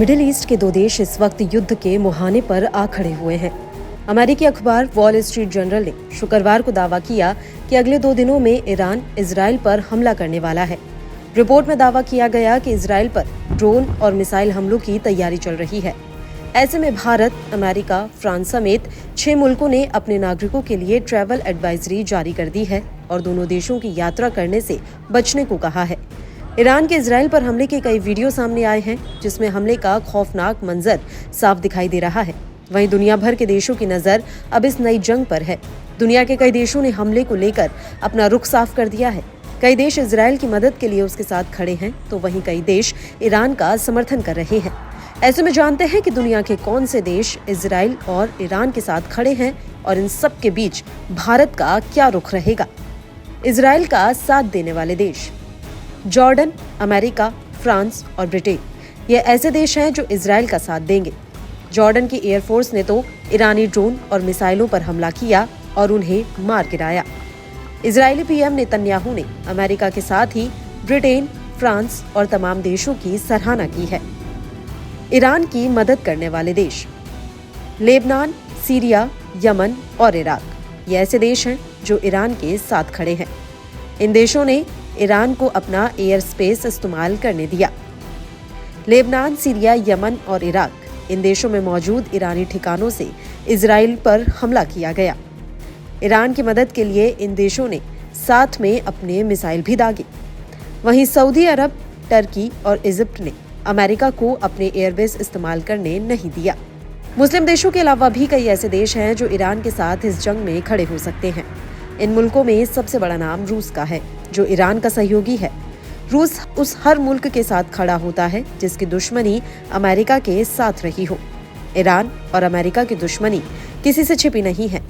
Middle east के दो देश इस वक्त युद्ध के मुहाने पर आ खड़े हुए हैं। अमेरिकी अखबार वॉल स्ट्रीट जर्नल ने शुक्रवार को दावा किया कि अगले 2 दिनों में ईरान इजराइल पर हमला करने वाला है। रिपोर्ट में दावा किया गया कि इजराइल पर ड्रोन और मिसाइल हमलों की तैयारी चल रही है। ऐसे में भारत, अमेरिका, फ्रांस समेत 6 मुल्कों ने अपने नागरिकों के लिए ट्रैवल एडवाइजरी जारी कर दी है और दोनों देशों की यात्रा करने से बचने को कहा है। ईरान के इजराइल पर हमले के कई वीडियो सामने आए हैं, जिसमें हमले का खौफनाक मंजर साफ दिखाई दे रहा है। वहीं दुनिया भर के देशों की नजर अब इस नई जंग पर है। दुनिया के कई देशों ने हमले को लेकर अपना रुख साफ कर दिया है। कई देश इजराइल की मदद के लिए उसके साथ खड़े हैं, तो वहीं कई देश ईरान का समर्थन कर रहे हैं। ऐसे में जानते हैं कि दुनिया के कौन से देश इजराइल और ईरान के साथ खड़े हैं और इन सब के बीच भारत का क्या रुख रहेगा। इजराइल का साथ देने वाले देश जॉर्डन, अमेरिका, फ्रांस और ब्रिटेन, ये ऐसे देश हैं जो इजराइल का साथ देंगे। जॉर्डन की एयरफोर्स ने तो ईरानी ड्रोन और मिसाइलों पर हमला किया और उन्हें मार गिराया। इजरायली पीएम नेतन्याहू ने अमेरिका के साथ ही ब्रिटेन, फ्रांस और तमाम देशों की सराहना की है। ईरान की मदद करने वाले देश लेबनान, सीरिया, यमन और इराक, ये ऐसे देश हैं जो ईरान के साथ खड़े हैं। इन देशों ने ईरान को अपना एयर स्पेस इस्तेमाल करने दिया। लेबनान, सीरिया, यमन और इराक, इन देशों में मौजूद ईरानी ठिकानों से इजराइल पर हमला किया गया। ईरान की मदद के लिए इन देशों ने साथ में अपने मिसाइल भी दागे। वहीं सऊदी अरब, टर्की और इजिप्ट ने अमेरिका को अपने एयरबेस इस्तेमाल करने नहीं दिया। मुस्लिम देशों के अलावा भी कई ऐसे देश हैं जो ईरान के साथ इस जंग में खड़े हो सकते हैं। इन मुल्कों में सबसे बड़ा नाम रूस का है, जो ईरान का सहयोगी है। रूस उस हर मुल्क के साथ खड़ा होता है जिसकी दुश्मनी अमेरिका के साथ रही हो। ईरान और अमेरिका की दुश्मनी किसी से छिपी नहीं है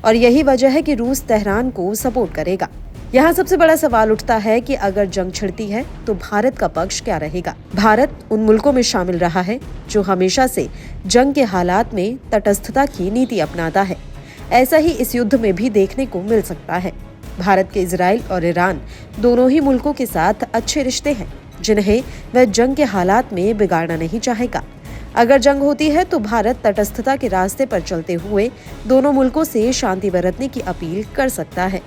और यही वजह है कि रूस तेहरान को सपोर्ट करेगा। यहाँ सबसे बड़ा सवाल उठता है कि अगर जंग छिड़ती है तो भारत का पक्ष क्या रहेगा। भारत उन मुल्कों में शामिल रहा है जो हमेशा से जंग के हालात में तटस्थता की नीति अपनाता है। ऐसा ही इस युद्ध में भी देखने को मिल सकता है। भारत के इजराइल और ईरान दोनों ही मुल्कों के साथ अच्छे रिश्ते हैं, जिन्हें वह जंग के हालात में बिगाड़ना नहीं चाहेगा। अगर जंग होती है तो भारत तटस्थता के रास्ते पर चलते हुए दोनों मुल्कों से शांति बरतने की अपील कर सकता है।